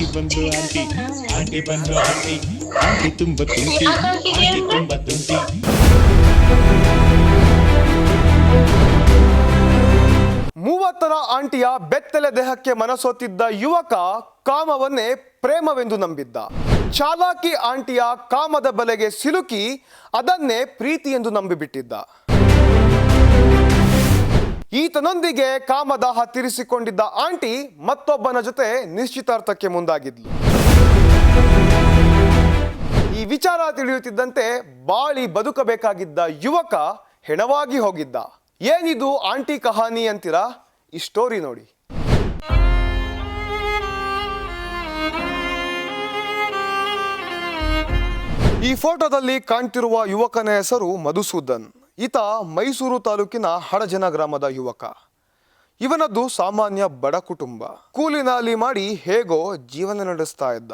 Aunty ಬಂದು aunty aunty ಬಂದು aunty aunty ತುಂಬ ತುಂಟಿ ಆಂಟಿ ತುಂಬ ತುಂಟಿ. ಮೂವತ್ತರ ಆಂಟಿಯ ಬೆತ್ತಲೆ ದೇಹಕ್ಕೆ ಮನಸೋತಿದ್ದ ಯುವಕ ಕಾಮವನ್ನೇ ಪ್ರೇಮವೆಂದು ನಂಬಿದ್ದ. ಚಾಲಾಕಿ ಆಂಟಿಯ ಕಾಮದ ಬಲೆಗೆ ಸಿಲುಕಿ ಅದನ್ನೇ ಪ್ರೀತಿ ಎಂದು ನಂಬಿಬಿಟ್ಟಿದ್ದ. ಈತನೊಂದಿಗೆ ಕಾಮದಾಹ ತೀರಿಸಿಕೊಂಡಿದ್ದ ಆಂಟಿ ಮತ್ತೊಬ್ಬನ ಜೊತೆ ನಿಶ್ಚಿತಾರ್ಥಕ್ಕೆ ಮುಂದಾಗಿದ್ಲು. ಈ ವಿಚಾರ ತಿಳಿಯುತ್ತಿದ್ದಂತೆ ಬಾಳಿ ಬದುಕಬೇಕಾಗಿದ್ದ ಯುವಕ ಹೆಣವಾಗಿ ಹೋಗಿದ್ದ. ಏನಿದು ಆಂಟಿ ಕಹಾನಿ ಅಂತೀರಾ? ಈ ಸ್ಟೋರಿ ನೋಡಿ. ಈ ಫೋಟೋದಲ್ಲಿ ಕಾಣ್ತಿರುವ ಯುವಕನ ಹೆಸರು ಮಧುಸೂದನ್. ಈತ ಮೈಸೂರು ತಾಲೂಕಿನ ಹಡಜನ ಗ್ರಾಮದ ಯುವಕ. ಇವನದ್ದು ಸಾಮಾನ್ಯ ಬಡ ಕುಟುಂಬ. ಕೂಲಿನಾಲಿ ಮಾಡಿ ಹೇಗೋ ಜೀವನ ನಡೆಸ್ತಾ ಇದ್ದ.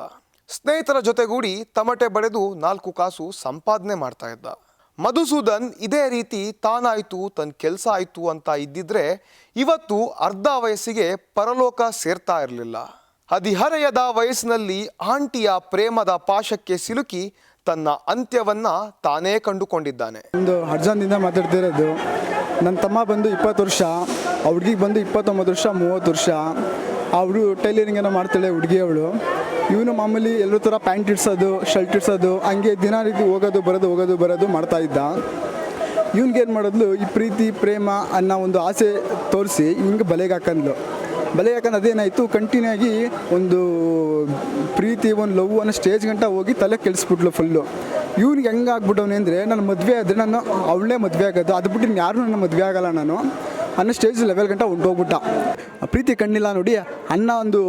ಸ್ನೇಹಿತರ ಜೊತೆಗೂಡಿ ತಮಟೆ ಬಡೆದು 4 ಕಾಸು ಸಂಪಾದನೆ ಮಾಡ್ತಾ ಇದ್ದ. ಮಧುಸೂದನ್ ಇದೇ ರೀತಿ ತಾನಾಯ್ತು ತನ್ನ ಕೆಲಸ ಆಯ್ತು ಅಂತ ಇದ್ದಿದ್ರೆ ಇವತ್ತು ಅರ್ಧ ವಯಸ್ಸಿಗೆ ಪರಲೋಕ ಸೇರ್ತಾ ಇರಲಿಲ್ಲ. ಹದಿಹರೆಯದ ವಯಸ್ಸಿನಲ್ಲಿ ಆಂಟಿಯ ಪ್ರೇಮದ ಪಾಶಕ್ಕೆ ಸಿಲುಕಿ ತನ್ನ ಅಂತ್ಯವನ್ನ ತಾನೇ ಕಂಡುಕೊಂಡಿದ್ದಾನೆ. ಒಂದು ಹಡ್ಜನ್ದಿಂದ ಮಾತಾಡ್ತಿರೋದು. ನನ್ನ ತಮ್ಮ ಬಂದು 20 ವರ್ಷ, ಆ ಹುಡುಗಿಗೆ ಬಂದು 29 ವರ್ಷ 30 ವರ್ಷ. ಅವಳು ಟೈಲರಿಂಗ್ ಏನೋ ಮಾಡ್ತಾಳೆ ಹುಡುಗಿ ಅವಳು. ಇವನು ಮಾಮೂಲಿ ಎಲ್ಲರ ಥರ ಪ್ಯಾಂಟ್ ಇಡ್ಸೋದು ಶರ್ಟ್ ಇಡ್ಸೋದು ಹಂಗೆ ದಿನ ರೀತಿ ಹೋಗೋದು ಬರೋದು ಮಾಡ್ತಾ ಇದ್ದ. ಇವ್ನಿಗೇನು ಮಾಡಿದ್ಲು, ಈ ಪ್ರೀತಿ ಪ್ರೇಮ ಅನ್ನೋ ಒಂದು ಆಸೆ ತೋರಿಸಿ ಇವ್ನಿಗೆ ಬಲೆಗೆ ಹಾಕಂದ್ಲು. ಅದೇನಾಯಿತು, ಕಂಟಿನ್ಯೂ ಆಗಿ ಒಂದು ಪ್ರೀತಿ ಒಂದು ಲವ್ ಅನ್ನೋ ಸ್ಟೇಜ್ ಗಂಟ ಹೋಗಿ ತಲೆ ಕೆಡಿಸ್ಬಿಟ್ಲು ಫುಲ್ಲು. ಇವ್ನಿಗೆ ಹೆಂಗೆ ಆಗ್ಬಿಟ್ಟವನೇ ಅಂದರೆ, ನಾನು ಮದುವೆ ಆದರೆ ನಾನು ಅವಳೇ ಮದುವೆ ಆಗೋದು, ಅದು ಬಿಟ್ಟು ಯಾರೂ ನನ್ನ ಮದುವೆ ಆಗೋಲ್ಲ ನಾನು ಅನ್ನೋ ಸ್ಟೇಜ್ ಲೆವೆಲ್ ಗಂಟ ಹೊಂಟೋಗ್ಬಿಟ್ಟ. ಪ್ರೀತಿ ಕಣ್ಣಿಲ್ಲ ನೋಡಿ ಅನ್ನೋ ಒಂದು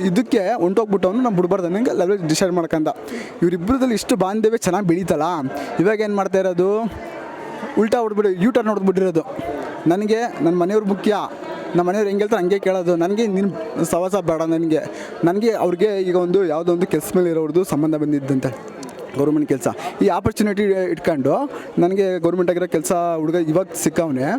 ಇದಕ್ಕೆ ಹೊಂಟೋಗ್ಬಿಟ್ಟವನು ನಾವು ಬಿಡ್ಬಾರ್ದು ನನಗೆ ಲೆವೆಲ್ ಡಿಸೈಡ್ ಮಾಡ್ಕೊಂಡ. ಇವರಿಬ್ಬರದಲ್ಲಿ ಇಷ್ಟು ಬಾಂಧವ್ಯ ಚೆನ್ನಾಗಿ ಬೆಳೀತಲ್ಲ, ಇವಾಗ ಏನು ಮಾಡ್ತಾ ಇರೋದು, ಉಲ್ಟಾ ಹೊಡ್ಬಿಟ್ಟು ಯೂಟರ್ನ್ ಹೊಡೆದ್ಬಿಟ್ಟಿರೋದು. ನನಗೆ ನನ್ನ ಮನೆಯವ್ರು ಮುಖ್ಯ, ನಮ್ಮ ಮನೆಯವ್ರು ಹೆಂಗೆ ಹೇಳ್ತಾರೆ ಹಂಗೆ ಕೇಳೋದು. ನನಗೆ ನಿನ್ನ ಸವಾಸ ಬೇಡ, ನನಗೆ ಅವ್ರಿಗೆ ಈಗ ಒಂದು ಯಾವುದೋ ಒಂದು ಕೆಲಸ ಮೇಲೆ ಇರೋರ್ದು ಸಂಬಂಧ ಬಂದಿದ್ದಂತೆ, ಗೌರ್ಮೆಂಟ್ ಕೆಲಸ. ಈ ಆಪರ್ಚುನಿಟಿ ಇಟ್ಕೊಂಡು ನನಗೆ ಗೌರ್ಮೆಂಟ್ ಆಗಿರೋ ಕೆಲಸ ಹುಡುಗ ಇವಾಗ ಸಿಕ್ಕವನೇ,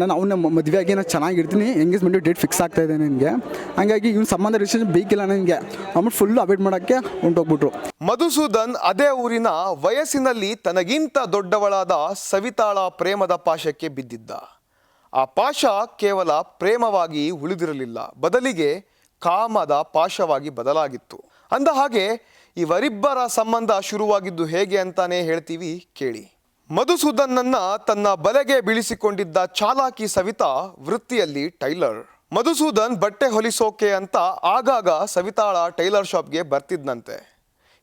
ನಾನು ಅವನ್ನ ಮದುವೆ ಆಗಿ ನಾನು ಚೆನ್ನಾಗಿರ್ತೀನಿ, ಎಂಗೇಜ್ಮೆಂಟು ಡೇಟ್ ಫಿಕ್ಸ್ ಆಗ್ತಾಯಿದೆ ನನಗೆ. ಹಾಗಾಗಿ ಇವ್ನ ಸಂಬಂಧ ರಿಲೇಷನ್ ಬೇಕಿಲ್ಲ ನನಗೆ ಅಂದ್ಬಿಟ್ಟು ಫುಲ್ಲು ಅವಾಯ್ಡ್ ಮಾಡೋಕ್ಕೆ ಹೊಂಟೋಗ್ಬಿಟ್ರು. ಮಧುಸೂದನ್ ಅದೇ ಊರಿನ ವಯಸ್ಸಿನಲ್ಲಿ ತನಗಿಂತ ದೊಡ್ಡವಳಾದ ಸವಿತಾಳ ಪ್ರೇಮದ ಪಾಶಕ್ಕೆ ಬಿದ್ದಿದ್ದ. ಆ ಪಾಶ ಕೇವಲ ಪ್ರೇಮವಾಗಿ ಉಳಿದಿರಲಿಲ್ಲ, ಬದಲಿಗೆ ಕಾಮದ ಪಾಶವಾಗಿ ಬದಲಾಗಿತ್ತು. ಅಂದ ಹಾಗೆ ಇವರಿಬ್ಬರ ಸಂಬಂಧ ಶುರುವಾಗಿದ್ದು ಹೇಗೆ ಅಂತಾನೆ ಹೇಳ್ತೀವಿ ಕೇಳಿ. ಮಧುಸೂದನ್ನನ್ನ ತನ್ನ ಬಲೆಗೆ ಬೀಳಿಸಿಕೊಂಡಿದ್ದ ಚಾಲಾಕಿ ಸವಿತಾ ವೃತ್ತಿಯಲ್ಲಿ ಟೈಲರ್. ಮಧುಸೂದನ್ ಬಟ್ಟೆ ಹೊಲಿಸೋಕೆ ಅಂತ ಆಗಾಗ ಸವಿತಾಳ ಟೈಲರ್ ಶಾಪ್ಗೆ ಬರ್ತಿದ್ನಂತೆ.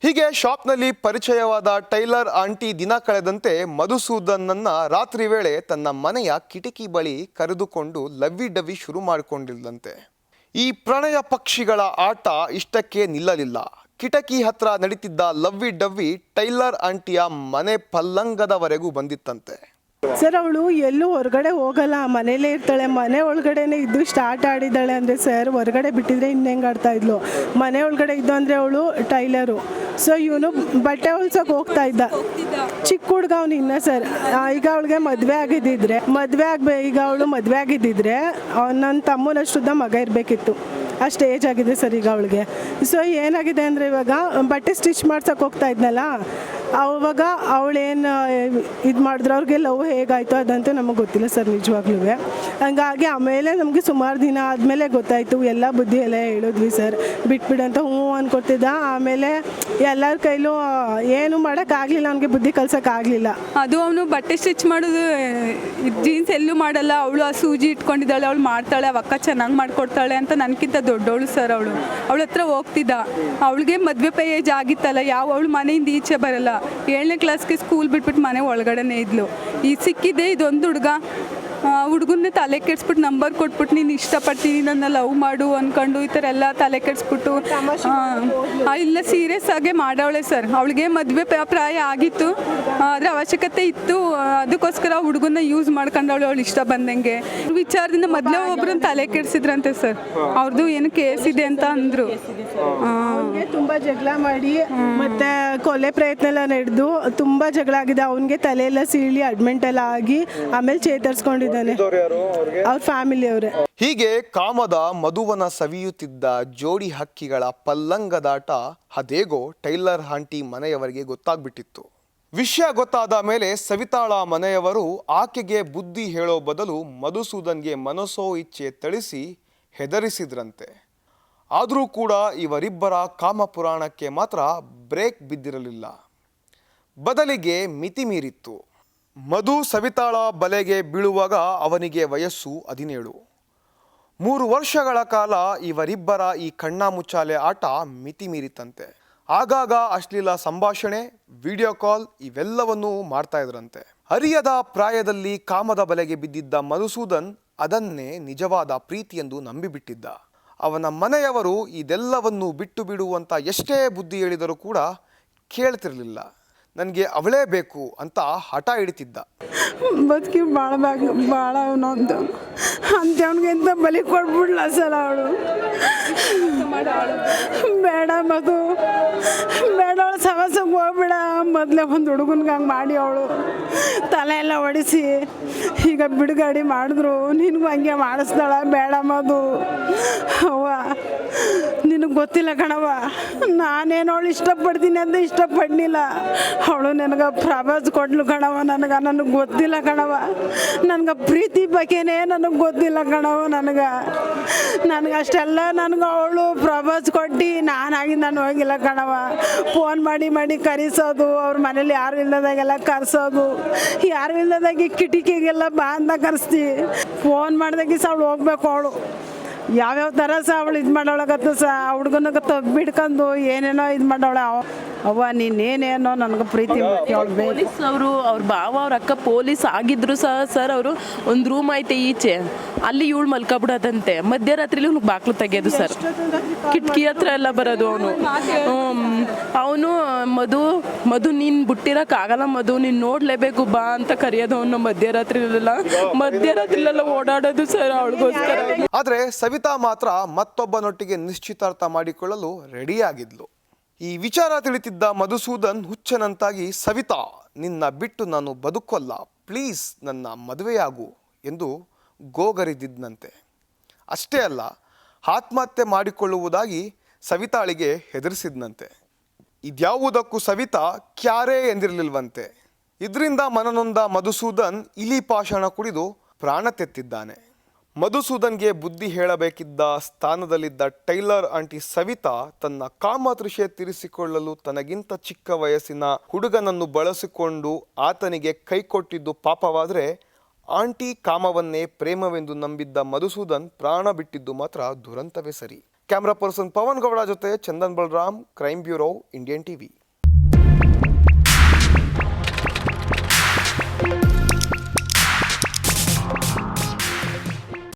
ಹೀಗೆ ಶಾಪ್ನಲ್ಲಿ ಪರಿಚಯವಾದ ಟೈಲರ್ ಆಂಟಿ ದಿನ ಕಳೆದಂತೆ ಮಧುಸೂದನ್ನನ್ನ ರಾತ್ರಿ ವೇಳೆ ತನ್ನ ಮನೆಯ ಕಿಟಕಿ ಬಳಿ ಕರೆದುಕೊಂಡು ಲವ್ವಿ ಡವ್ವಿ ಶುರು ಮಾಡಿಕೊಂಡಿಲ್ಲಂತೆ. ಈ ಪ್ರಣಯ ಪಕ್ಷಿಗಳ ಆಟ ಇಷ್ಟಕ್ಕೆ ನಿಲ್ಲಲಿಲ್ಲ. ಕಿಟಕಿ ಹತ್ರ ನಡೀತಿದ್ದ ಲವ್ವಿ ಡವ್ವಿ ಟೈಲರ್ ಆಂಟಿಯ ಮನೆ ಪಲ್ಲಂಗದವರೆಗೂ ಬಂದಿತ್ತಂತೆ. ಸರ್, ಅವಳು ಎಲ್ಲೂ ಹೊರಗಡೆ ಹೋಗಲ್ಲ, ಮನೇಲೇ ಇರ್ತಾಳೆ. ಮನೆ ಒಳಗಡೆನೇ ಇದ್ದು ಸ್ಟಾರ್ಟ್ ಆಡಿದ್ದಾಳೆ ಅಂದರೆ ಸರ್, ಹೊರಗಡೆ ಬಿಟ್ಟಿದ್ರೆ ಇನ್ನೆಂಗೆ ಆಡ್ತಾ ಇದ್ಲು. ಮನೆ ಒಳಗಡೆ ಇದ್ದು ಅಂದರೆ ಅವಳು ಟೈಲರು. ಸೊ ಇವನು ಬಟ್ಟೆ ಹೊಲ್ಸೋಕೆ ಹೋಗ್ತಾ ಇದ್ದ, ಚಿಕ್ಕ ಹುಡುಗ ಅವನು ಇನ್ನ ಸರ್. ಈಗ ಅವಳಿಗೆ ಮದುವೆ ಆಗಿದ್ದಿದ್ರೆ ಈಗ ಅವಳು ಮದುವೆ ಆಗಿದ್ದಿದ್ರೆ ನನ್ನ ತಮ್ಮನಷ್ಟುದ್ದ ಮಗ ಇರಬೇಕಿತ್ತು. ಅಷ್ಟು ಏಜ್ ಆಗಿದೆ ಸರ್ ಈಗ ಅವಳಿಗೆ. ಸೊ ಏನಾಗಿದೆ ಅಂದರೆ, ಇವಾಗ ಬಟ್ಟೆ ಸ್ಟಿಚ್ ಮಾಡ್ಸೋಕೆ ಹೋಗ್ತಾ ಇದ್ನಲ್ಲ, ಆವಾಗ ಅವಳೇನು ಇದು ಮಾಡಿದ್ರು, ಅವ್ರಿಗೆ ಲವ್ ಹೇಗಾಯಿತು ಅದಂತೂ ನಮಗೆ ಗೊತ್ತಿಲ್ಲ ಸರ್ ನಿಜವಾಗ್ಲೂ. ಹಂಗಾಗಿ ಆಮೇಲೆ ನಮಗೆ ಸುಮಾರು ದಿನ ಆದಮೇಲೆ ಗೊತ್ತಾಯಿತು, ಎಲ್ಲ ಬುದ್ಧಿ ಎಲ್ಲ ಹೇಳಿದ್ವಿ ಸರ್, ಬಿಟ್ಬಿಡಂತ ಅಂದ್ಕೊಡ್ತಿದ್ದ. ಆಮೇಲೆ ಎಲ್ಲರ ಕೈಲೂ ಏನು ಮಾಡೋಕ್ಕಾಗಲಿಲ್ಲ, ಅವನಿಗೆ ಬುದ್ಧಿ ಕಲ್ಸೋಕ್ಕಾಗಲಿಲ್ಲ. ಅದು ಅವನು ಬಟ್ಟೆ ಸ್ಟಿಚ್ ಮಾಡೋದು ಜೀನ್ಸ್ ಎಲ್ಲೂ ಮಾಡಲ್ಲ, ಅವಳು ಆ ಸೂಜಿ ಇಟ್ಕೊಂಡಿದ್ದಾಳೆ, ಅವಳು ಮಾಡ್ತಾಳೆ, ಅವಕ್ಕ ಚೆನ್ನಾಗಿ ಮಾಡಿಕೊಡ್ತಾಳೆ ಅಂತ ನನಗಿಂತ ದೊಡ್ಡವಳು ಸರ್. ಅವಳ ಹತ್ರ ಹೋಗ್ತಿದ್ದ. ಅವಳಿಗೆ ಮದುವೆ ಏಜ್ ಆಗಿತ್ತಲ್ಲ, ಅವಳು ಮನೆಯಿಂದ ಈಚೆ ಬರಲ್ಲ. 7ನೇ ಕ್ಲಾಸ್ಗೆ ಸ್ಕೂಲ್ ಬಿಟ್ಬಿಟ್ಟು ಮನೆ ಒಳಗಡೆನೇ ಇದ್ಲು. ಸಿಕ್ಕಿದ್ದೆ ಇದೊಂದು ಹುಡುಗನ್ನೇ ತಲೆ ಕೆಡಿಸ್ಬಿಟ್ಟು ನಂಬರ್ ಕೊಟ್ಬಿಟ್ಟು, ನೀನು ಇಷ್ಟಪಡ್ತೀನಿ, ನನ್ನ ಲವ್ ಮಾಡು ಅಂದ್ಕೊಂಡು ಈ ಥರ ಎಲ್ಲ ತಲೆ ಕೆಡಿಸ್ಬಿಟ್ಟು ಇಲ್ಲ ಸೀರಿಯಸ್ ಆಗೇ ಮಾಡವಳೆ ಸರ್. ಅವಳಿಗೆ ಮದುವೆ ಪ್ರಾಯ ಆಗಿತ್ತು, ಅದರ ಅವಶ್ಯಕತೆ ಇತ್ತು, ಅದಕ್ಕೋಸ್ಕರ ಹುಡುಗನ್ನ ಯೂಸ್ ಮಾಡ್ಕೊಂಡವಳು ಅವಳು ಇಷ್ಟ ಬಂದಂಗೆ. ವಿಚಾರದಿಂದ ಮೊದಲೇ ಒಬ್ರನ್ನ ತಲೆ ಕೆಡಿಸಿದ್ರಂತೆ ಸರ್. ಅವ್ರದ್ದು ಏನು ಕೇಸ್ ಇದೆ ಅಂತ ಅಂದರು. ತುಂಬ ಜಗಳ ಮಾಡಿ ಮತ್ತೆ ಕೊಲೆ ಪ್ರಯತ್ನ ಎಲ್ಲ ನಡೆದು ತುಂಬ ಜಗಳ ಆಗಿದೆ. ಅವನಿಗೆ ತಲೆ ಎಲ್ಲ ಸೀಳಿ ಅಡ್ಮಿಂಟ್ ಎಲ್ಲ ಆಗಿ ಆಮೇಲೆ ಚೇತರಿಸ್ಕೊಂಡು ಇಟ್ಕೊಂಡಿದ್ದಾನೆ. ಅವ್ರ ಫ್ಯಾಮಿಲಿ ಅವರೇ. ಹೀಗೆ ಕಾಮದ ಮಧುವನ ಸವಿಯುತ್ತಿದ್ದ ಜೋಡಿ ಹಕ್ಕಿಗಳ ಪಲ್ಲಂಗದಾಟ ಅದೇಗೋ ಟೈಲರ್ ಆಂಟಿ ಮನೆಯವರಿಗೆ ಗೊತ್ತಾಗ್ಬಿಟ್ಟಿತ್ತು. ವಿಷಯ ಗೊತ್ತಾದ ಮೇಲೆ ಸವಿತಾಳ ಮನೆಯವರು ಆಕೆಗೆ ಬುದ್ಧಿ ಹೇಳೋ ಬದಲು ಮಧುಸೂದನ್ಗೆ ಮನಸೋ ಇಚ್ಛೆ ಥಳಿಸಿ ಹೆದರಿಸಿದ್ರಂತೆ. ಆದರೂ ಕೂಡ ಇವರಿಬ್ಬರ ಕಾಮಪುರಾಣಕ್ಕೆ ಮಾತ್ರ ಬ್ರೇಕ್ ಬಿದ್ದಿರಲಿಲ್ಲ, ಬದಲಿಗೆ ಮಿತಿ ಮೀರಿತ್ತು. ಮಧು ಸವಿತಾಳ ಬಲೆಗೆ ಬೀಳುವಾಗ ಅವನಿಗೆ ವಯಸ್ಸು 17. 3 ವರ್ಷಗಳ ಕಾಲ ಇವರಿಬ್ಬರ ಈ ಕಣ್ಣಾಮುಚ್ಚಾಲೆ ಆಟ ಮಿತಿ ಮೀರಿತಂತೆ. ಆಗಾಗ ಅಶ್ಲೀಲ ಸಂಭಾಷಣೆ, ವಿಡಿಯೋ ಕಾಲ್ ಇವೆಲ್ಲವನ್ನೂ ಮಾಡ್ತಾ ಇದ್ರಂತೆ. ಅರಿಯದ ಪ್ರಾಯದಲ್ಲಿ ಕಾಮದ ಬಲೆಗೆ ಬಿದ್ದಿದ್ದ ಮಧುಸೂದನ್ ಅದನ್ನೇ ನಿಜವಾದ ಪ್ರೀತಿ ಎಂದು ನಂಬಿಬಿಟ್ಟಿದ್ದ. ಅವನ ಮನೆಯವರು ಇದೆಲ್ಲವನ್ನು ಬಿಟ್ಟು ಬಿಡುವಂತ ಎಷ್ಟೇ ಬುದ್ಧಿ ಹೇಳಿದರೂ ಕೂಡ ಕೇಳ್ತಿರ್ಲಿಲ್ಲ. ನನಗೆ ಅವಳೇ ಬೇಕು ಅಂತ ಹಠ ಹಿಡಿತಿದ್ದ. ಬದುಕಿ ಭಾಳ ಅವನೊಂದು ಅಂಥವ್ನಿಗಿಂತ ಬಲಿ ಕೊಟ್ಬಿಡ್ಲ ಸರ್ ಅವಳು. ಬೇಡ ಮಧು, ಬೇಡ, ಅವಳು ಸವಸಕ್ಕೆ ಹೋಗ್ಬೇಡ. ಮೊದಲೇ ಒಂದು ಹುಡುಗನ್ಗೆ ಹಂಗೆ ಮಾಡಿ ಅವಳು ತಲೆ ಎಲ್ಲ ಹೊಡಿಸಿ ಈಗ ಬಿಡುಗಡೆ ಮಾಡಿದ್ರು. ನಿನಗೂ ಹಂಗೆ ಮಾಡಿಸ್ದಾಳ. ಬೇಡ ಮಧು, ಅವ್ವ ನಿನಗೆ ಗೊತ್ತಿಲ್ಲ ಕಣವ, ನಾನೇನು ಅವಳು ಇಷ್ಟಪಡ್ತೀನಿ ಅಂತ ಇಷ್ಟಪಡ್ಲಿಲ್ಲ. ಅವಳು ನನಗೆ ಪ್ರಪೋಸ್ ಕೊಡ್ಲು ಕಣವ. ನನಗೆ ಗೊತ್ತಿಲ್ಲ ಕಣವ. ನನಗೆ ಪ್ರೀತಿ ಬಗ್ಗೆನೇ ನನಗೆ ಗೊತ್ತಿಲ್ಲ ಕಣವ. ನನಗೆ ಅಷ್ಟೆಲ್ಲ ನನಗೆ ಅವಳು ಪ್ರಪೋಸ್ ಕೊಟ್ಟು ನಾನು ಹೋಗಿಲ್ಲ ಕಣವ. ಫೋನ್ ಮಾಡಿ ಕರೆಸೋದು, ಅವ್ರ ಮನೇಲಿ ಯಾರು ಇಲ್ಲದಾಗೆಲ್ಲ ಕರೆಸೋದು, ಯಾರು ಇಲ್ಲದಾಗಿ ಕಿಟಕಿಗೆಲ್ಲ ಬಾ ಅಂತ ಕರೆಸ್ತಿ. ಫೋನ್ ಮಾಡಿದಾಗಿ ಅವಳು ಹೋಗ್ಬೇಕು. ಅವಳು ಯಾವ್ಯಾವ ಥರ ಅವಳು ಇದು ಮಾಡೋಳಗತ್ತು ಹುಡುಗನಿಗೆ ಬಿಡ್ಕೊಂಡು ಏನೇನೋ ಇದು ಮಾಡೋಳ. ಅವ್ವ ನೀನೇನೇನೋ ನನಗೆ ಪ್ರೀತಿ ಪೊಲೀಸ್ ಅವರು, ಅವ್ರ ಭಾವ ಅವ್ರ ಅಕ್ಕ ಪೊಲೀಸ್ ಆಗಿದ್ರು ಸರ್ ಅವರು ಒಂದು ರೂಮ್ ಐತೆ ಈಚೆ, ಅಲ್ಲಿ ಇವಳು ಮಲ್ಕೊಬಿಡೋದಂತೆ. ಮಧ್ಯರಾತ್ರಿಲಿ ಅವ್ನಿಗೆ ಬಾಕ್ಲು ತೆಗೆಯೋದು ಸರ್, ಕಿಟಕಿ ಹತ್ರ ಎಲ್ಲ ಬರೋದು. ಅವನು ಮಧು ನೀನು ಬಿಟ್ಟಿರೋಕ್ಕಾಗಲ್ಲ ಮಧು, ನೀನು ನೋಡಲೇಬೇಕು ಬಾ ಅಂತ ಕರೆಯೋದು. ಅವನು ಮಧ್ಯರಾತ್ರಿಲೆಲ್ಲ ಓಡಾಡೋದು ಸರ್ ಅವಳಿಗೋಸ್ಕರ. ಆದರೆ ಸವಿತಾ ಮಾತ್ರ ಮತ್ತೊಬ್ಬನೊಟ್ಟಿಗೆ ನಿಶ್ಚಿತಾರ್ಥ ಮಾಡಿಕೊಳ್ಳಲು ರೆಡಿಯಾಗಿದ್ಲು. ಈ ವಿಚಾರ ತಿಳಿತಿದ್ದ ಮಧುಸೂದನ್ ಹುಚ್ಚನಂತಾಗಿ, ಸವಿತಾ ನಿನ್ನ ಬಿಟ್ಟು ನಾನು ಬದುಕೋಲ್ಲ, ಪ್ಲೀಸ್ ನನ್ನ ಮದುವೆಯಾಗು ಎಂದು ಗೋಗರಿದಿದ್ದಂತೆ. ಅಷ್ಟೇ ಅಲ್ಲ, ಆತ್ಮಹತ್ಯೆ ಮಾಡಿಕೊಳ್ಳುವುದಾಗಿ ಸವಿತಾಳಿಗೆ ಹೆದರಿಸಿದ್ನಂತೆ. ಇದ್ಯಾವುದಕ್ಕೂ ಸವಿತಾ ಕ್ಯಾರೇ ಎಂದಿರಲಿಲ್ವಂತೆ. ಇದರಿಂದ ಮನನೊಂದ ಮಧುಸೂದನ್ ಇಲಿ ಪಾಷಾಣ ಕುಡಿದು ಪ್ರಾಣ ತೆತ್ತಿದ್ದಾನೆ. ಮಧುಸೂದನ್ಗೆ ಬುದ್ಧಿ ಹೇಳಬೇಕಿದ್ದ ಸ್ಥಾನದಲ್ಲಿದ್ದ ಟೈಲರ್ ಆಂಟಿ ಸವಿತಾ ತನ್ನ ಕಾಮತೃಷೆ ತೀರಿಸಿಕೊಳ್ಳಲು ತನಗಿಂತ ಚಿಕ್ಕ ವಯಸ್ಸಿನ ಹುಡುಗನನ್ನು ಬಳಸಿಕೊಂಡು ಆತನಿಗೆ ಕೈ ಕೊಟ್ಟಿದ್ದು ಪಾಪವಾದರೆ, ಆಂಟಿ ಕಾಮವನ್ನೇ ಪ್ರೇಮವೆಂದು ನಂಬಿದ್ದ ಮಧುಸೂದನ್ ಪ್ರಾಣ ಬಿಟ್ಟಿದ್ದು ಮಾತ್ರ ದುರಂತವೇ ಸರಿ. ಕ್ಯಾಮ್ರಾ ಪರ್ಸನ್ ಪವನ್ ಗೌಡ ಜೊತೆ Chandan Balaram, crime bureau, Indian TV.